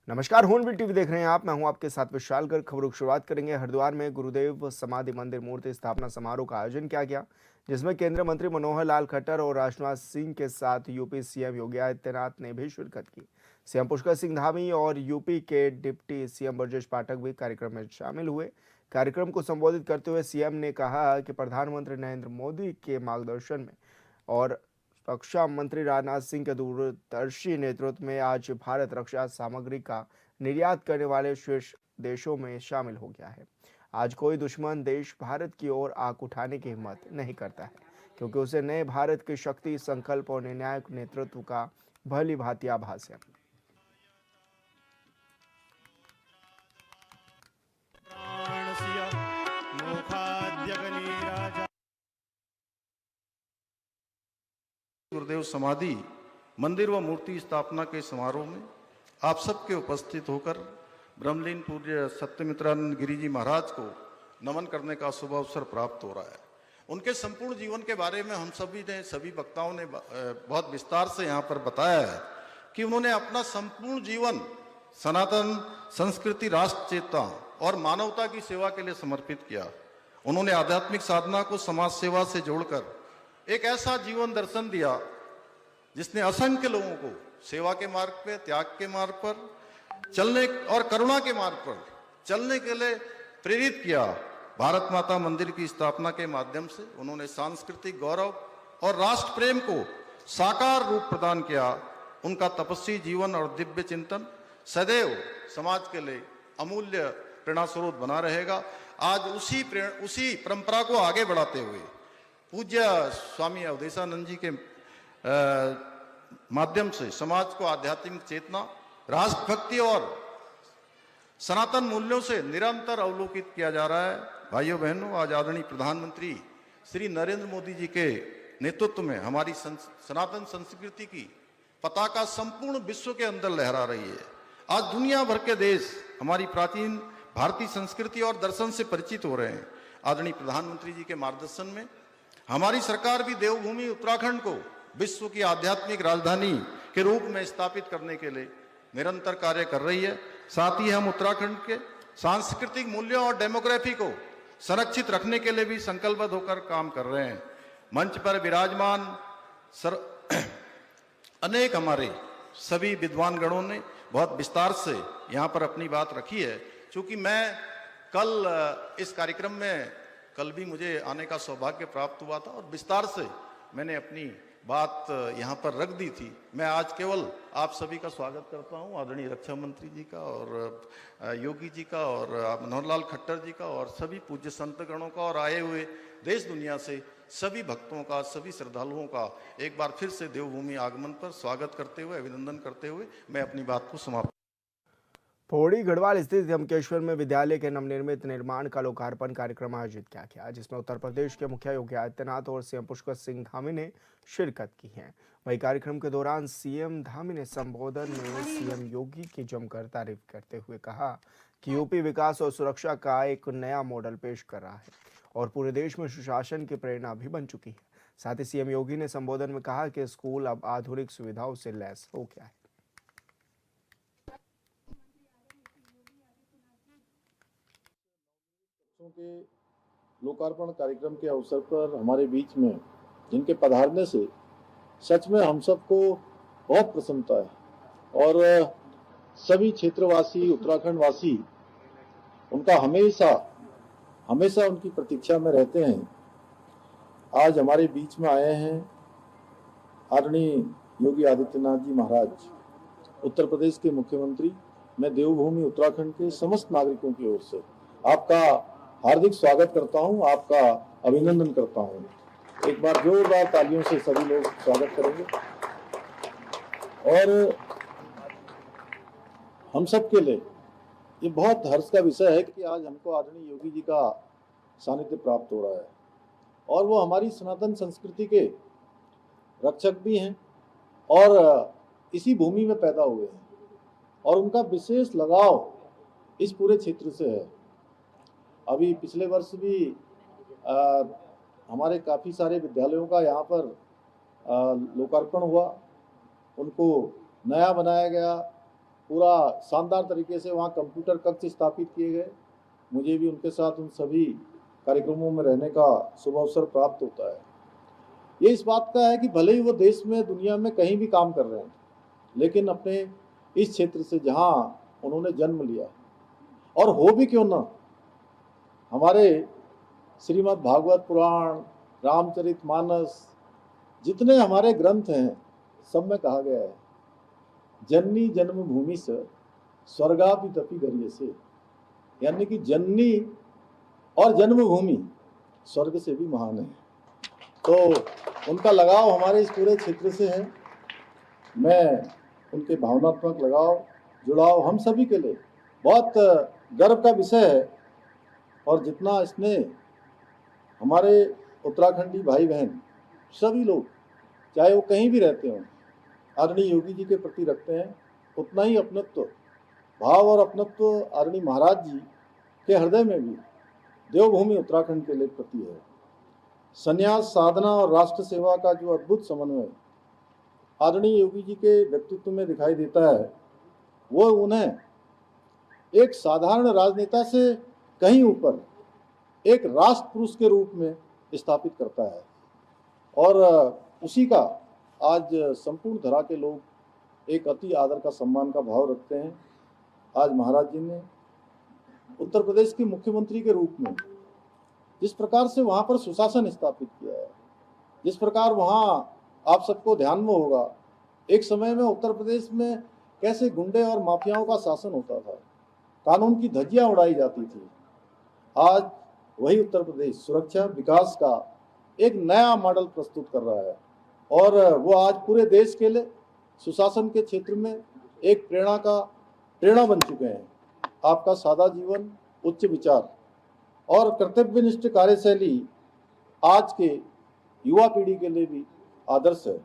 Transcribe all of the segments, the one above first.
नमस्कार, हून टीवी देख रहे हैं आप। मैं हूं आपके साथ विशाल गर्ग। खबरों की शुरुआत करेंगे। हरिद्वार में गुरुदेव समाधि मंदिर मूर्ति स्थापना समारोह का आयोजन किया गया, जिसमें केंद्रीय मंत्री मनोहर लाल खट्टर और राजनाथ सिंह के साथ यूपी सीएम योगी आदित्यनाथ ने भी शिरकत की। सीएम पुष्कर सिंह धामी और यूपी के डिप्टी सीएम ब्रजेश पाठक भी कार्यक्रम में शामिल हुए। कार्यक्रम को संबोधित करते हुए सीएम ने कहा कि प्रधानमंत्री नरेंद्र मोदी के मार्गदर्शन में और रक्षा मंत्री राजनाथ सिंह के दूरदर्शी नेतृत्व में आज भारत रक्षा सामग्री का निर्यात करने वाले शीर्ष देशों में शामिल हो गया है। आज कोई दुश्मन देश भारत की ओर आंख उठाने की हिम्मत नहीं करता है, क्योंकि उसे नए भारत की शक्ति, संकल्प और निर्णायक नेतृत्व का भली भांति आभास है। गुरुदेव समाधि मंदिर व मूर्ति स्थापना के समारोह में आप सबके उपस्थित होकर ब्रह्मलीन पूज्य सत्यमित्रानंद गिरी जी महाराज को नमन करने का शुभ अवसर प्राप्त हो रहा है। उनके संपूर्ण जीवन के बारे में हम सभी वक्ताओं ने बहुत विस्तार से यहाँ पर बताया है कि उन्होंने अपना संपूर्ण जीवन सनातन संस्कृति, राष्ट्र चेतना और मानवता की सेवा के लिए समर्पित किया। उन्होंने आध्यात्मिक साधना को समाज सेवा से जोड़कर एक ऐसा जीवन दर्शन दिया जिसने असंख्य लोगों को सेवा के मार्ग पे, त्याग के मार्ग पर चलने और करुणा के मार्ग पर चलने के लिए प्रेरित किया। भारत माता मंदिर की स्थापना के माध्यम से उन्होंने सांस्कृतिक गौरव और राष्ट्र प्रेम को साकार रूप प्रदान किया। उनका तपस्वी जीवन और दिव्य चिंतन सदैव समाज के लिए अमूल्य प्रेरणा स्रोत बना रहेगा। आज उसी परंपरा को आगे बढ़ाते हुए पूज्य स्वामी अवधेशानंद जी के माध्यम से समाज को आध्यात्मिक चेतना, राष्ट्रभक्ति और सनातन मूल्यों से निरंतर अवलोकित किया जा रहा है। भाइयों बहनों, आज आदरणीय प्रधानमंत्री श्री नरेंद्र मोदी जी के नेतृत्व में हमारी सनातन संस्कृति की पताका संपूर्ण विश्व के अंदर लहरा रही है। आज दुनिया भर के देश हमारी प्राचीन भारतीय संस्कृति और दर्शन से परिचित हो रहे हैं। आदरणीय प्रधानमंत्री जी के मार्गदर्शन में हमारी सरकार भी देवभूमि उत्तराखंड को विश्व की आध्यात्मिक राजधानी के रूप में स्थापित करने के लिए निरंतर कार्य कर रही है। साथ ही हम उत्तराखंड के सांस्कृतिक मूल्यों और डेमोग्राफी को संरक्षित रखने के लिए भी संकल्पबद्ध होकर काम कर रहे हैं। मंच पर विराजमान अनेक हमारे सभी विद्वान गणों ने बहुत विस्तार से यहाँ पर अपनी बात रखी है। चूंकि मैं कल इस कार्यक्रम में कल भी मुझे आने का सौभाग्य प्राप्त हुआ था और विस्तार से मैंने अपनी बात यहाँ पर रख दी थी। मैं आज केवल आप सभी का स्वागत करता हूँ, आदरणीय रक्षा मंत्री जी का और योगी जी का और मनोहर लाल खट्टर जी का और सभी पूज्य संत गणों का और आए हुए देश दुनिया से सभी भक्तों का, सभी श्रद्धालुओं का एक बार फिर से देवभूमि आगमन पर स्वागत करते हुए, अभिनंदन करते हुए मैं अपनी बात को समाप्त। पौड़ी गढ़वाल स्थित यमकेश्वर में विद्यालय के नवनिर्मित निर्माण का लोकार्पण कार्यक्रम आयोजित किया गया, जिसमें उत्तर प्रदेश के मुखिया योगी आदित्यनाथ और सीएम पुष्कर सिंह धामी ने शिरकत की है। वहीं कार्यक्रम के दौरान सीएम धामी ने संबोधन में सीएम योगी की जमकर तारीफ करते हुए कहा कि यूपी विकास और सुरक्षा का एक नया मॉडल पेश कर रहा है और पूरे देश में सुशासन की प्रेरणा भी बन चुकी है। साथ ही सीएम योगी ने संबोधन में कहा कि स्कूल अब आधुनिक सुविधाओं से लैस हो गया है। के लोकार्पण कार्यक्रम के अवसर पर हमारे बीच में जिनके पधारने से सच में हम सबको बहुत प्रसन्नता है और सभी क्षेत्रवासी, उत्तराखंड वासी उनका हमेशा हमेशा उनकी प्रतीक्षा में रहते हैं। आज हमारे बीच में आए हैं आदरणीय योगी आदित्यनाथ जी महाराज, उत्तर प्रदेश के मुख्यमंत्री। मैं देवभूमि उत्तराखंड के समस्त नागरिकों की ओर से आपका हार्दिक स्वागत करता हूं, आपका अभिनंदन करता हूं। एक बार जोरदार तालियों से सभी लोग स्वागत करेंगे। और हम सब के लिए ये बहुत हर्ष का विषय है कि आज हमको आदरणीय योगी जी का सानिध्य प्राप्त हो रहा है और वो हमारी सनातन संस्कृति के रक्षक भी हैं और इसी भूमि में पैदा हुए हैं और उनका विशेष लगाव इस पूरे क्षेत्र से है। अभी पिछले वर्ष भी हमारे काफ़ी सारे विद्यालयों का यहाँ पर लोकार्पण हुआ, उनको नया बनाया गया पूरा शानदार तरीके से वहाँ कंप्यूटर कक्ष स्थापित किए गए। मुझे भी उनके साथ उन सभी कार्यक्रमों में रहने का शुभ अवसर प्राप्त होता है। ये इस बात का है कि भले ही वो देश में दुनिया में कहीं भी काम कर रहे हैं, लेकिन अपने इस क्षेत्र से जहाँ उन्होंने जन्म लिया, और हो भी क्यों ना, हमारे श्रीमद् भागवत पुराण, रामचरितमानस, जितने हमारे ग्रंथ हैं, सब में कहा गया है जननी जन्मभूमि से स्वर्गापि तपि गरियसे, यानी कि जननी और जन्मभूमि स्वर्ग से भी महान है। तो उनका लगाव हमारे इस पूरे क्षेत्र से है। मैं उनके भावनात्मक लगाव, जुड़ाव हम सभी के लिए बहुत गर्व का विषय है। और जितना इसने हमारे उत्तराखंडी भाई बहन सभी लोग, चाहे वो कहीं भी रहते हों, आदरणीय योगी जी के प्रति रखते हैं, उतना ही अपनत्व भाव और अपनत्व आदरणीय महाराज जी के हृदय में भी देवभूमि उत्तराखंड के लिए प्रति है। संन्यास, साधना और राष्ट्र सेवा का जो अद्भुत समन्वय आदरणीय योगी जी के व्यक्तित्व में दिखाई देता है, वो उन्हें एक साधारण राजनेता से कहीं ऊपर एक राष्ट्र पुरुष के रूप में स्थापित करता है। और उसी का आज संपूर्ण धरा के लोग एक अति आदर का, सम्मान का भाव रखते हैं। आज महाराज जी ने उत्तर प्रदेश के मुख्यमंत्री के रूप में जिस प्रकार से वहाँ पर सुशासन स्थापित किया है, जिस प्रकार वहाँ आप सबको ध्यान में होगा, एक समय में उत्तर प्रदेश में कैसे गुंडे और माफियाओं का शासन होता था, कानून की धज्जियां उड़ाई जाती थी। आज वही उत्तर प्रदेश सुरक्षा विकास का एक नया मॉडल प्रस्तुत कर रहा है, और वो आज पूरे देश के लिए सुशासन के क्षेत्र में एक प्रेरणा बन चुके हैं। आपका सादा जीवन, उच्च विचार और कर्तव्यनिष्ठ कार्यशैली आज के युवा पीढ़ी के लिए भी आदर्श है।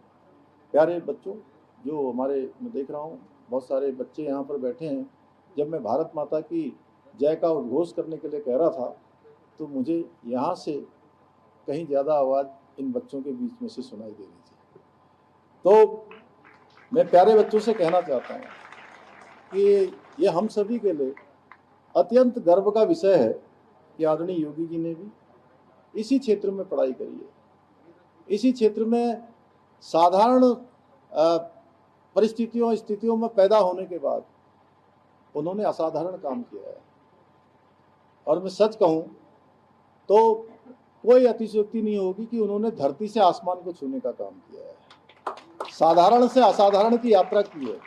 प्यारे बच्चों, जो हमारे मैं देख रहा हूँ बहुत सारे बच्चे यहाँ पर बैठे हैं, जब मैं भारत माता की जय का उद्घोष करने के लिए कह रहा था, तो मुझे यहाँ से कहीं ज़्यादा आवाज़ इन बच्चों के बीच में से सुनाई दे रही थी। तो मैं प्यारे बच्चों से कहना चाहता हूँ कि ये हम सभी के लिए अत्यंत गर्व का विषय है कि आदरणीय योगी जी ने भी इसी क्षेत्र में पढ़ाई करी है, इसी क्षेत्र में साधारण स्थितियों में पैदा होने के बाद उन्होंने असाधारण काम किया है। और मैं सच कहूँ तो कोई अतिशयोक्ति नहीं होगी कि उन्होंने धरती से आसमान को छूने का काम किया है, साधारण से असाधारण की यात्रा की है।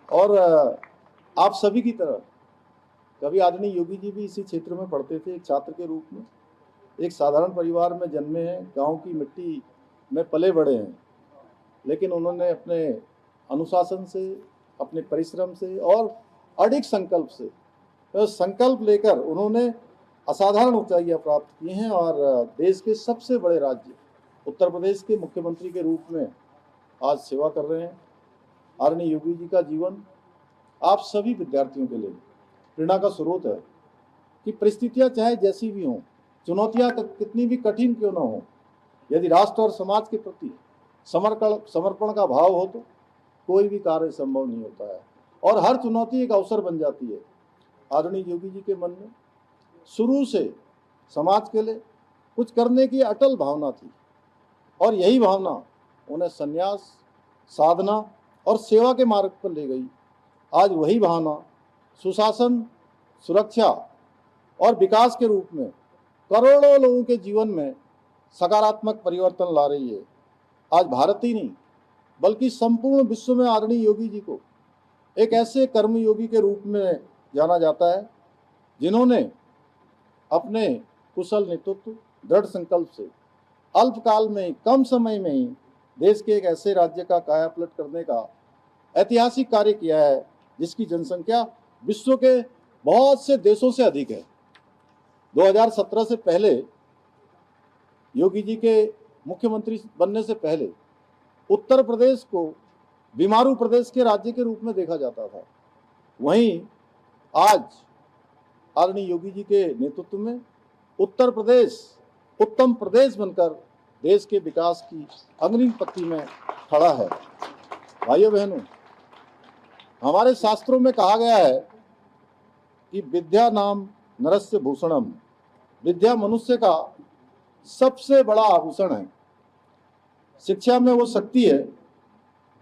और आप सभी की तरह कभी आदरणीय योगी जी भी इसी क्षेत्र में पढ़ते थे, एक छात्र के रूप में, एक साधारण परिवार में जन्मे हैं, गांव की मिट्टी में पले बड़े हैं, लेकिन उन्होंने अपने अनुशासन से, अपने परिश्रम से और अडिग संकल्प से, तो संकल्प लेकर उन्होंने असाधारण ऊंचाइयां प्राप्त की हैं और देश के सबसे बड़े राज्य उत्तर प्रदेश के मुख्यमंत्री के रूप में आज सेवा कर रहे हैं। आदरणीय योगी जी का जीवन आप सभी विद्यार्थियों के लिए प्रेरणा का स्रोत है कि परिस्थितियां चाहे जैसी भी हों, चुनौतियां कितनी भी कठिन क्यों ना हो, यदि राष्ट्र और समाज के प्रति समर्पण का भाव हो तो कोई भी कार्य संभव नहीं होता है, और हर चुनौती एक अवसर बन जाती है। आदरणीय योगी जी के मन में शुरू से समाज के लिए कुछ करने की अटल भावना थी, और यही भावना उन्हें संन्यास, साधना और सेवा के मार्ग पर ले गई। आज वही भावना सुशासन, सुरक्षा और विकास के रूप में करोड़ों लोगों के जीवन में सकारात्मक परिवर्तन ला रही है। आज भारत ही नहीं बल्कि संपूर्ण विश्व में आदरणीय योगी जी को एक ऐसे कर्मयोगी के रूप में जाना जाता है जिन्होंने अपने कुशल नेतृत्व, दृढ़ संकल्प से अल्पकाल में ही, कम समय में ही देश के एक ऐसे राज्य का कायापलट करने का ऐतिहासिक कार्य किया है जिसकी जनसंख्या विश्व के बहुत से देशों से अधिक है। 2017 से पहले योगी जी के मुख्यमंत्री बनने से पहले उत्तर प्रदेश को बीमारू प्रदेश के राज्य के रूप में देखा जाता था। वहीं आज आदरणीय योगी जी के नेतृत्व में उत्तर प्रदेश उत्तम प्रदेश बनकर देश के विकास की अग्रिम पंक्ति में खड़ा है। भाइयों बहनों, हमारे शास्त्रों में कहा गया है कि विद्या नाम नरस्य भूषणम, विद्या मनुष्य का सबसे बड़ा आभूषण है। शिक्षा में वो शक्ति है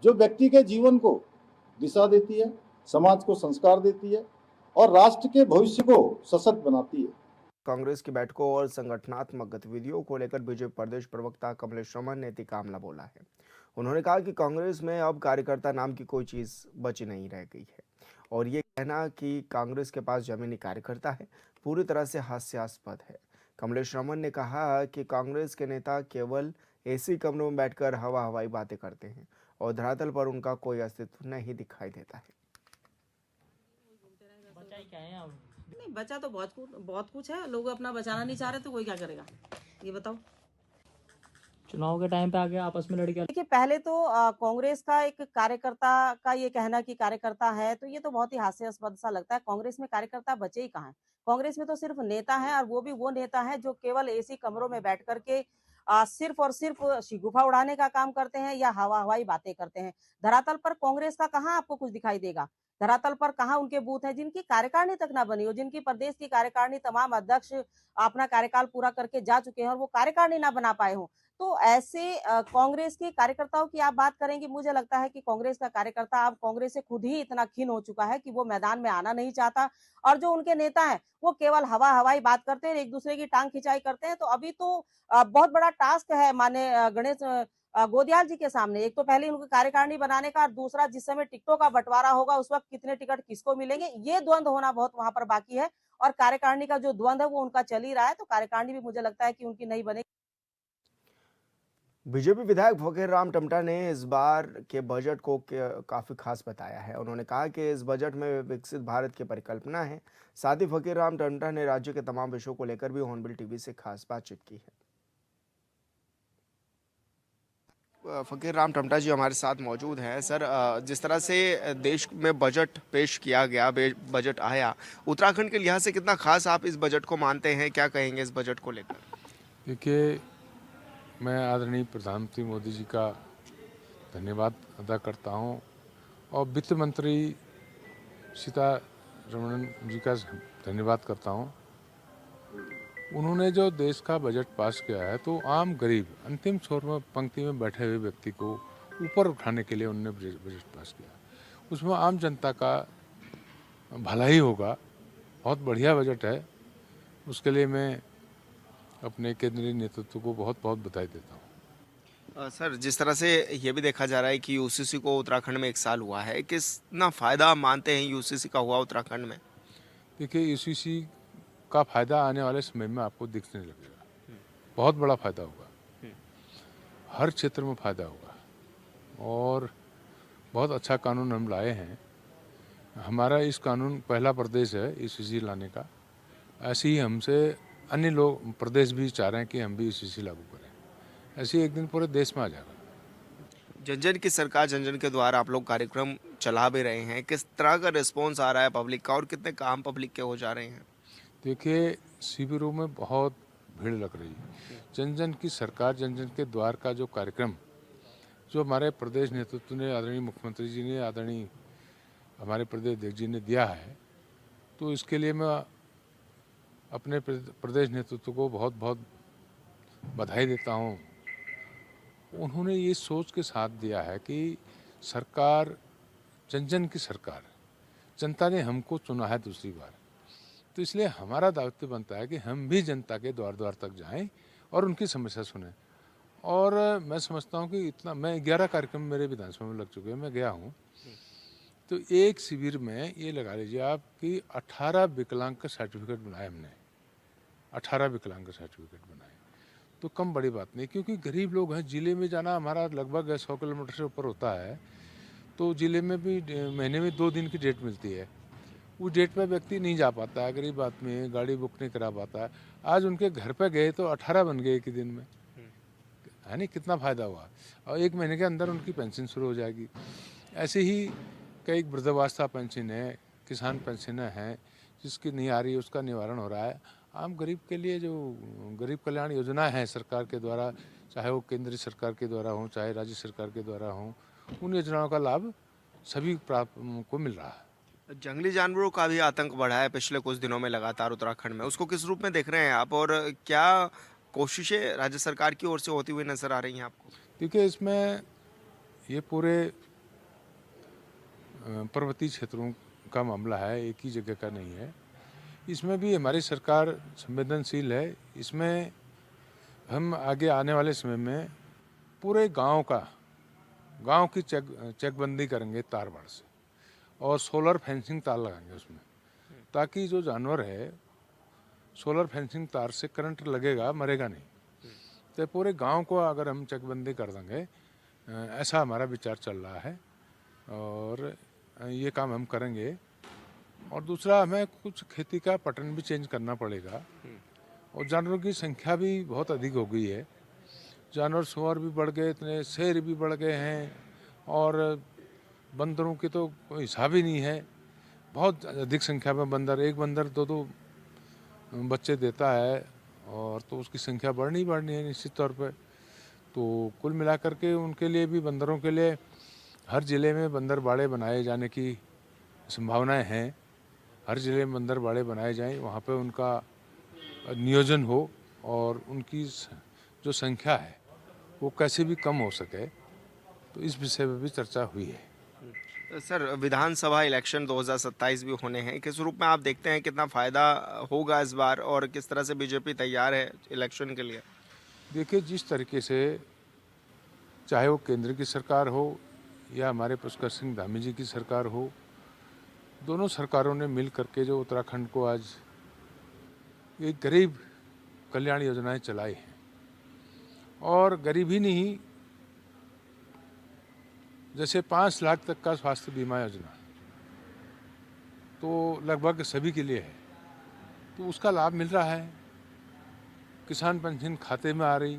जो व्यक्ति के जीवन को दिशा देती है, समाज को संस्कार देती है और राष्ट्र के भविष्य को सशक्त बनाती है। कांग्रेस की बैठकों और संगठनात्मक गतिविधियों को लेकर बीजेपी प्रदेश प्रवक्ता कमलेश रमन ने तिकामला बोला है। उन्होंने कहा कि कांग्रेस में अब कार्यकर्ता नाम की कोई चीज बची नहीं रह गई है और ये कहना कि कांग्रेस के पास जमीनी कार्यकर्ता है पूरी तरह से हास्यास्पद है। कमलेश रमन ने कहा कि कांग्रेस के नेता केवल एसी कमरों में बैठकर हवाई बातें करते हैं और धरातल पर उनका कोई अस्तित्व नहीं दिखाई देता है। नहीं, बचा तो बहुत कुछ है। लोग अपना बचाना नहीं चाह रहे तो कोई क्या करेगा, ये बताओ। चुनाव के टाइम पे आके आपस में लड़के देखिए, पहले तो कांग्रेस का एक कार्यकर्ता का ये कहना कि कार्यकर्ता है, तो ये तो बहुत ही हास्यास्पद सा लगता है। कांग्रेस में कार्यकर्ता बचे ही कहाँ हैं? कांग्रेस में तो सिर्फ नेता है, और वो भी वो नेता है जो केवल एसी कमरों में बैठ करके सिर्फ और सिर्फ शिगुफा उड़ाने का काम करते हैं या हवाई बातें करते हैं। धरातल पर कांग्रेस का कहाँ आपको कुछ दिखाई देगा? धरातल पर कहाँ उनके बूथ है जिनकी कार्यकारिणी तक ना बनी हो, जिनकी प्रदेश की कार्यकारिणी तमाम अध्यक्ष अपना कार्यकाल पूरा करके जा चुके हैं और वो कार्यकारिणी ना बना पाए हो। तो ऐसे कांग्रेस के कार्यकर्ताओं की आप बात करेंगे, मुझे लगता है कि कांग्रेस का कार्यकर्ता अब कांग्रेस से खुद ही इतना खिन्न हो चुका है कि वो मैदान में आना नहीं चाहता, और जो उनके नेता हैं वो केवल हवाई बात करते हैं, एक दूसरे की टांग खिंचाई करते हैं। तो अभी तो बहुत बड़ा टास्क है माने गणेश गोदियाल जी के सामने। एक तो पहले उनकी कार्यकारिणी बनाने का, और दूसरा जिस समय टिकटों का बंटवारा होगा उस वक्त कितने टिकट किसको मिलेंगे, ये द्वंद्व होना बहुत वहां पर बाकी है। और कार्यकारिणी का जो द्वंद्व है वो उनका चल ही रहा है, तो कार्यकारिणी भी मुझे लगता है कि उनकी नहीं बनेगी। बीजेपी विधायक फकीरराम टमटा ने इस बार के बजट को काफी खास बताया है। उन्होंने कहा कि इस बजट में विकसित भारत की परिकल्पना है। साथ ही फकीरराम टमटा ने राज्य के तमाम विषयों को लेकर भी हॉर्नबिल टीवी से खास बातचीत की है। फकीरराम टमटा जी हमारे साथ मौजूद हैं। सर, जिस तरह से देश में बजट पेश किया गया, बजट आया, उत्तराखंड के लिहाज से कितना खास आप इस बजट को मानते हैं? क्या कहेंगे इस बजट को लेकर? देखिए, मैं आदरणीय प्रधानमंत्री मोदी जी का धन्यवाद अदा करता हूं और वित्त मंत्री सीतारमण जी का धन्यवाद करता हूं। उन्होंने जो देश का बजट पास किया है तो आम गरीब, अंतिम छोर में पंक्ति में बैठे हुए व्यक्ति को ऊपर उठाने के लिए उन्होंने बजट पास किया। उसमें आम जनता का भला ही होगा। बहुत बढ़िया बजट है। उसके लिए मैं अपने केंद्रीय नेतृत्व को बहुत बहुत बधाई देता हूँ। सर, जिस तरह से ये भी देखा जा रहा है कि यूसीसी को उत्तराखंड में 1 साल हुआ है, कितना फ़ायदा मानते हैं यूसीसी का हुआ उत्तराखंड में? देखिए, यूसीसी का फ़ायदा आने वाले समय में आपको दिखने लगेगा। बहुत बड़ा फ़ायदा होगा, हर क्षेत्र में फ़ायदा होगा और बहुत अच्छा कानून हम लाए हैं। हमारा इस कानून पहला प्रदेश है यूसीसी लाने का। ऐसे ही हमसे अन्य लोग प्रदेश भी चाह रहे हैं कि हम भी यूसीसी लागू करें। ऐसे एक दिन पूरे देश में आ जाएगा। जन जन की सरकार, जन जन के द्वारा आप लोग कार्यक्रम चला भी रहे हैं, किस तरह का रिस्पॉन्स आ रहा है पब्लिक का और कितने काम पब्लिक के हो जा रहे हैं? देखिए, शिविरों में बहुत भीड़ लग रही है। जन जन की सरकार, जन जन के द्वार का जो कार्यक्रम जो हमारे प्रदेश नेतृत्व ने, आदरणीय मुख्यमंत्री जी ने, आदरणीय हमारे प्रदेश अध्यक्ष जी ने दिया है, तो इसके लिए मैं अपने प्रदेश नेतृत्व को बहुत बहुत बधाई देता हूँ। उन्होंने ये सोच के साथ दिया है कि सरकार जन जन की सरकार, जनता ने हमको चुना है दूसरी बार, तो इसलिए हमारा दायित्व बनता है कि हम भी जनता के द्वार द्वार तक जाएं और उनकी समस्या सुनें। और मैं समझता हूं कि इतना, मैं 11 कार्यक्रम मेरे विधानसभा में लग चुके हैं, मैं गया हूं, तो एक शिविर में ये लगा लीजिए आप कि 18 विकलांग का सर्टिफिकेट बनाए हमने। 18 विकलांग का सर्टिफिकेट बनाए तो कम बड़ी बात नहीं, क्योंकि गरीब लोग हैं। ज़िले में जाना हमारा लगभग 100 किलोमीटर से ऊपर होता है, तो ज़िले में भी महीने में 2 दिन की डेट मिलती है। उस डेट पे व्यक्ति नहीं जा पाता है, गरीब आदमी गाड़ी बुक नहीं करा पाता है। आज उनके घर पे गए तो 18 बन गए एक ही दिन में, है नहीं? कितना फ़ायदा हुआ। और 1 महीने के अंदर उनकी पेंशन शुरू हो जाएगी। ऐसे ही कई वृद्धावस्था पेंशन है, किसान पेंशन है, जिसकी नहीं आ रही है उसका निवारण हो रहा है। आम गरीब के लिए जो गरीब कल्याण योजना है सरकार के द्वारा, चाहे वो केंद्रीय सरकार के द्वारा हो, चाहे राज्य सरकार के द्वारा हो, उन योजनाओं का लाभ सभी को मिल रहा है। जंगली जानवरों का भी आतंक बढ़ा है पिछले कुछ दिनों में लगातार उत्तराखंड में, उसको किस रूप में देख रहे हैं आप और क्या कोशिशें राज्य सरकार की ओर से होती हुई नजर आ रही हैं आपको? देखिए, इसमें ये पूरे पर्वतीय क्षेत्रों का मामला है, एक ही जगह का नहीं है। इसमें भी हमारी सरकार संवेदनशील है। इसमें हम आगे आने वाले समय में पूरे गांव की चेकबंदी करेंगे तारबाड़ से, और सोलर फेंसिंग तार लगाएंगे उसमें, ताकि जो जानवर है सोलर फेंसिंग तार से करंट लगेगा, मरेगा नहीं। तो पूरे गांव को अगर हम चेकबंदी कर देंगे, ऐसा हमारा विचार चल रहा है और ये काम हम करेंगे। और दूसरा, हमें कुछ खेती का पैटर्न भी चेंज करना पड़ेगा और जानवरों की संख्या भी बहुत अधिक हो गई है। जानवर सुअर भी बढ़ गए, इतने शेर भी बढ़ गए हैं और बंदरों की तो कोई हिसाब ही नहीं है। बहुत अधिक संख्या में बंदर, एक बंदर दो बच्चे देता है और तो उसकी संख्या बढ़नी है निश्चित तौर पे। तो कुल मिलाकर के उनके लिए भी, बंदरों के लिए हर ज़िले में बंदर बाड़े बनाए जाने की संभावनाएं हैं। हर ज़िले में बंदर बाड़े बनाए जाएं, वहाँ पे उनका नियोजन हो और उनकी जो संख्या है वो कैसे भी कम हो सके, तो इस विषय में भी चर्चा हुई है। सर, विधानसभा इलेक्शन 2027 भी होने हैं, किस रूप में आप देखते हैं, कितना फायदा होगा इस बार और किस तरह से बीजेपी तैयार है इलेक्शन के लिए? देखिए, जिस तरीके से चाहे वो केंद्र की सरकार हो या हमारे पुष्कर सिंह धामी जी की सरकार हो, दोनों सरकारों ने मिल करके जो उत्तराखंड को आज एक गरीब कल्याण योजनाएं चलाई हैं, और गरीब ही नहीं, जैसे 5 लाख तक का स्वास्थ्य बीमा योजना तो लगभग सभी के लिए है, तो उसका लाभ मिल रहा है। किसान पेंशन खाते में आ रही,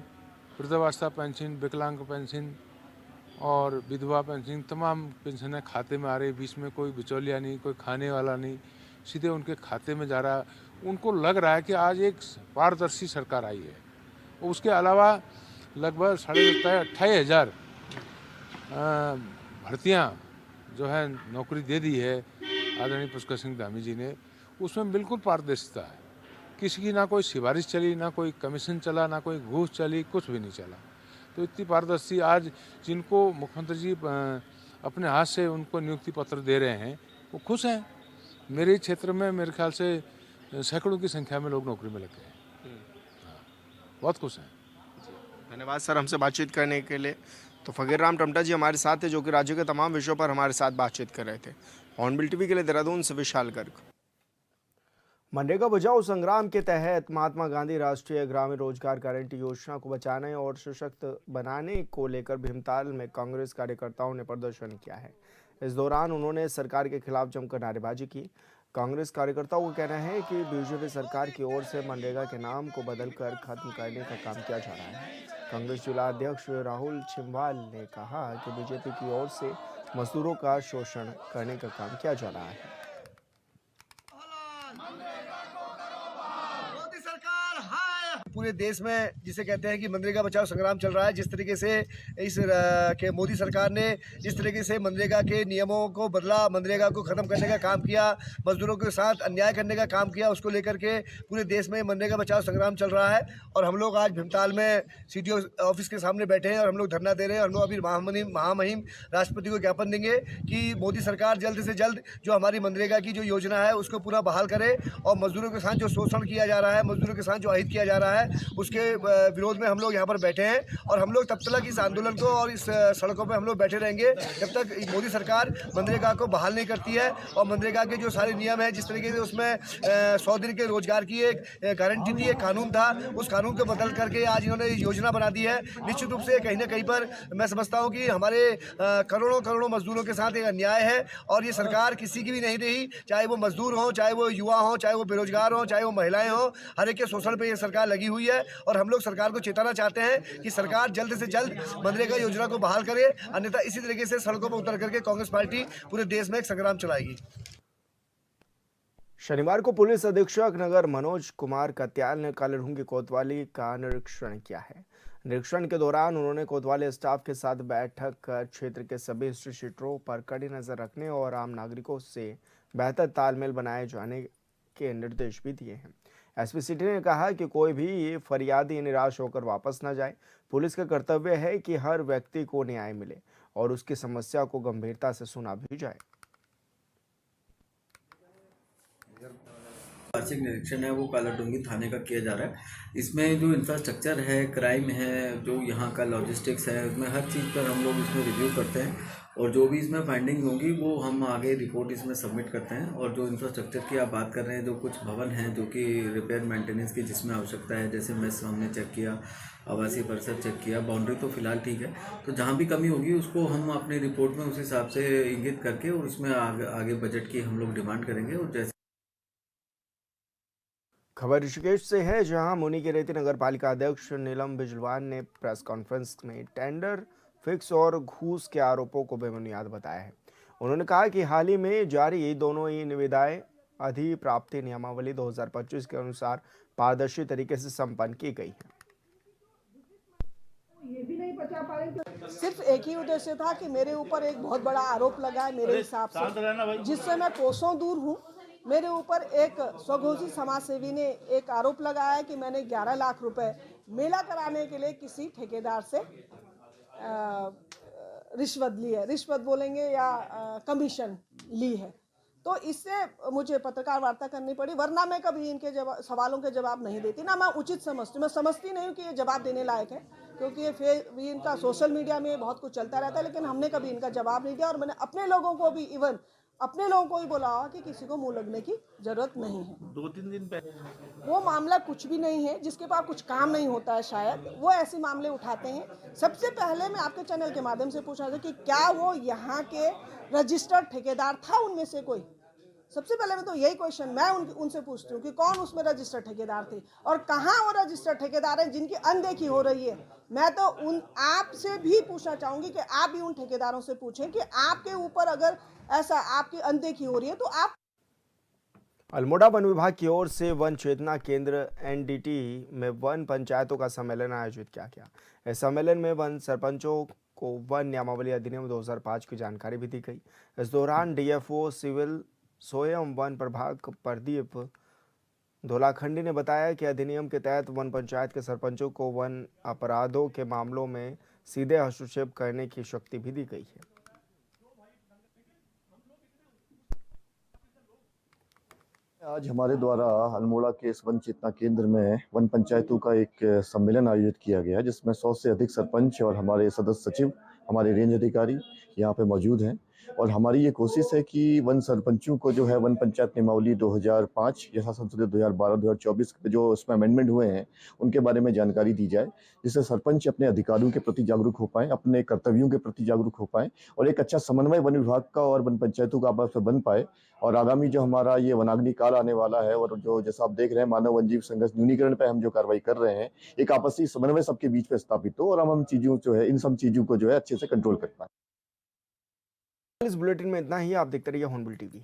वृद्धावस्था पेंशन, विकलांग पेंशन और विधवा पेंशन, तमाम पेंशनें खाते में आ रही। बीच में कोई बिचौलिया नहीं, कोई खाने वाला नहीं, सीधे उनके खाते में जा रहा है। उनको लग रहा है कि आज एक पारदर्शी सरकार आई है। उसके अलावा लगभग 28,500 भर्तियाँ जो है नौकरी दे दी है आदरणीय पुष्कर सिंह धामी जी ने, उसमें बिल्कुल पारदर्शिता है। किसी की ना कोई सिफारिश चली, ना कोई कमीशन चला, ना कोई घूस चली, कुछ भी नहीं चला। तो इतनी पारदर्शी, आज जिनको मुख्यमंत्री जी अपने हाथ से उनको नियुक्ति पत्र दे रहे हैं, वो खुश हैं। मेरे क्षेत्र में मेरे ख्याल से सैकड़ों की संख्या में लोग नौकरी में लग गए हैं। बहुत खुश हैं। धन्यवाद सर हमसे बातचीत करने के लिए। तो फकीर राम टमटा जी हमारे साथ थे, जो कि राज्य के तमाम विषयों पर हमारे साथ बातचीत कर रहे थे। हॉर्नबिल टीवी के लिए देहरादून से विशाल गर्ग। मनरेगा बचाओ संग्राम के तहत महात्मा गांधी राष्ट्रीय ग्रामीण रोजगार गारंटी योजना को बचाने और सशक्त बनाने को लेकर भीमताल में कांग्रेस कार्यकर्ताओं ने प्रदर्शन किया है। इस दौरान उन्होंने सरकार के खिलाफ जमकर नारेबाजी की। कांग्रेस कार्यकर्ताओं का कहना है कि बीजेपी सरकार की ओर से मनरेगा के नाम को बदलकर खत्म करने का काम किया जा रहा है। कांग्रेस जिला अध्यक्ष राहुल छिम्वाल ने कहा कि बीजेपी की ओर से मजदूरों का शोषण करने का काम किया जा रहा है। पूरे देश में जिसे कहते हैं कि मनरेगा बचाओ संग्राम चल रहा है। जिस तरीके से के मोदी सरकार ने जिस तरीके से मनरेगा के नियमों को बदला, मनरेगा को ख़त्म करने का काम किया, मजदूरों के साथ अन्याय करने का काम किया, उसको लेकर के पूरे देश में मनरेगा बचाओ संग्राम चल रहा है। और हम लोग आज भीमताल में सीडीओ ऑफिस के सामने बैठे हैं और हम लोग धरना दे रहे हैं। हम लोग अभी महामहिम राष्ट्रपति को ज्ञापन देंगे कि मोदी सरकार जल्द से जल्द जो हमारी मनरेगा की जो योजना है उसको पूरा बहाल करे और मजदूरों के साथ जो शोषण किया जा रहा है, मजदूरों के साथ जो अहित किया जा रहा है, उसके विरोध में हम लोग यहाँ पर बैठे हैं। और हम लोग तब तक इस आंदोलन को और इस सड़कों पर हम लोग बैठे रहेंगे जब तक मोदी सरकार मनरेगा को बहाल नहीं करती है। और मनरेगा के जो सारे नियम है, जिस तरीके से उसमें 100 दिन के रोजगार की एक गारंटी थी, एक कानून था, उस कानून को बदल करके आज इन्होंने योजना बना दी है। निश्चित रूप से कहीं ना कहीं पर मैं समझता हूँ कि हमारे करोड़ों मजदूरों के साथ एक अन्याय है और ये सरकार किसी की भी नहीं रही, चाहे वो मजदूर हो, चाहे वो युवा हो, चाहे वो बेरोजगार हो, चाहे वो महिलाएं हो, हर एक के शोषण पे ये सरकार लगी हुई है। और हम लोग सरकार को चेताना चाहते हैं कि सरकार जल्द से जल्द मनरेगा योजना को बहाल करे, अन्यथा इसी तरीके से सड़कों पर उतर करके कांग्रेस पार्टी पूरे देश में एक संग्राम चलाएगी। शनिवार को पुलिस अधीक्षक नगर मनोज कुमार कत्याल ने कालाढूंगी कोतवाली का निरीक्षण किया है, निरीक्षण के दौरान उन्होंने कोतवाली स्टाफ के साथ बैठक कर क्षेत्र के सभी स्ट्रीट शूटरों पर कड़ी नजर रखने और आम नागरिकों से बेहतर तालमेल बनाए जाने के निर्देश भी दिए हैं। एसपी सिटी ने कहा कि कोई भी फरियादी निराश होकर वापस न जाए। पुलिस का कर्तव्य है कि हर व्यक्ति को न्याय मिले और उसकी समस्या को गंभीरता से सुना भी जाए। वार्षिक निरीक्षण है वो कालाडूंगी थाने का किया जा रहा है। इसमें जो इंफ्रास्ट्रक्चर है, क्राइम है, जो यहाँ का लॉजिस्टिक्स है, उसमें हर चीज़ पर हम लोग इसमें रिव्यू करते हैं और जो भी इसमें फाइंडिंग होंगी वो हम आगे रिपोर्ट इसमें सबमिट करते हैं। और जो इंफ्रास्ट्रक्चर की आप बात कर रहे हैं, जो कुछ भवन हैं जो कि रिपेयर मेंटेनेंस की जिसमें आवश्यकता है, जैसे मेस हमने चेक किया, आवासीय परिसर चेक किया, बाउंड्री तो फिलहाल ठीक है। तो जहाँ भी कमी होगी उसको हम अपनी रिपोर्ट में उस हिसाब से इंगित करके और उसमें आगे बजट की हम लोग डिमांड करेंगे। और जैसे खबर ऋषिकेश से है, जहां मुनिकीरेती नगर पालिका अध्यक्ष नीलम बिजलवान ने प्रेस कॉन्फ्रेंस में टेंडर फिक्स और घूस के आरोपों को बेबुनियाद बताया है। उन्होंने कहा कि हाल ही में जारी दोनों ही निविदाएं अधिप्राप्ति नियमावली 2025 के अनुसार पारदर्शी तरीके से संपन्न की गई है। सिर्फ एक ही उद्देश्य था कि मेरे ऊपर एक बहुत बड़ा आरोप लगा है मेरे हिसाब से, जिससे मैं कोसों दूर हूँ। मेरे ऊपर एक स्वघोषित समाज सेवी ने एक आरोप लगाया है कि मैंने 11 लाख रुपए मेला कराने के लिए किसी ठेकेदार से रिश्वत ली है, रिश्वत बोलेंगे या कमीशन ली है। तो इससे मुझे पत्रकार वार्ता करनी पड़ी, वरना मैं कभी इनके सवालों के जवाब नहीं देती, ना मैं उचित समझती। मैं समझती नहीं हूँ कि ये जवाब देने लायक है, क्योंकि ये फिर भी इनका सोशल मीडिया में बहुत कुछ चलता रहता है, लेकिन हमने कभी इनका जवाब नहीं दिया। और मैंने अपने लोगों को भी अपने लोगों को ही बोला कि किसी को मुंह लगने की जरूरत नहीं है। 2-3 दिन पहले वो मामला कुछ भी नहीं है, जिसके पास कुछ काम नहीं होता है शायद वो ऐसे मामले उठाते हैं। सबसे पहले मैं आपके चैनल के माध्यम से पूछना चाहती कि क्या वो यहाँ के रजिस्टर्ड ठेकेदार था उनमें से कोई? सबसे पहले मैं तो यही क्वेश्चन मैं उनसे पूछती हूँ कि कौन उसमें रजिस्टर्ड ठेकेदार थे और कहाँ वो रजिस्टर्ड ठेकेदार हैं जिनकी अनदेखी हो रही है। मैं तो आपसे भी पूछना चाहूँगी कि आप भी उन ठेकेदारों से पूछें कि आपके ऊपर अगर ऐसा आपकी अनदेखी हो रही है तो आप। अल्मोड़ा वन विभाग की ओर से वन चेतना केंद्र एनडीटी में वन पंचायतों का सम्मेलन आयोजित किया गया। इस सम्मेलन में वन सरपंचों को वन नियमावली अधिनियम 2005 की जानकारी भी दी गई। इस दौरान डीएफओ सिविल स्वयं वन प्रभाग प्रदीप धोलाखंडी ने बताया कि अधिनियम के तहत वन पंचायत के सरपंचों को वन अपराधों के मामलों में सीधे हस्तक्षेप करने की शक्ति भी दी गई है। आज हमारे द्वारा अल्मोड़ा के इस वन चेतना केंद्र में वन पंचायतों का एक सम्मेलन आयोजित किया गया, जिसमें 100 से अधिक सरपंच और हमारे सदस्य सचिव, हमारे रेंज अधिकारी यहाँ पे मौजूद हैं। और हमारी ये कोशिश है कि वन सरपंचों को जो है वन पंचायत नियमावली 2005 यथा संशोधित 2012-2024 के जो उसमें अमेंडमेंट हुए हैं उनके बारे में जानकारी दी जाए, जिससे सरपंच अपने अधिकारों के प्रति जागरूक हो पाएँ, अपने कर्तव्यों के प्रति जागरूक हो पाएँ और एक अच्छा समन्वय वन विभाग का और वन पंचायतों का आपस में बन पाए। और आगामी जो हमारा ये वनाग्नि काल आने वाला है और जो जैसा आप देख रहे हैं मानव वन्यजीव संघर्ष न्यूनीकरण पे हम जो कार्रवाई कर रहे हैं, एक आपसी समन्वय सबके बीच में स्थापित हो और हम चीजों जो है इन सब चीजों को जो है अच्छे से कंट्रोल कर पाए। इस बुलेटिन में इतना ही। आप देखते रहिए हॉर्नबिल टीवी।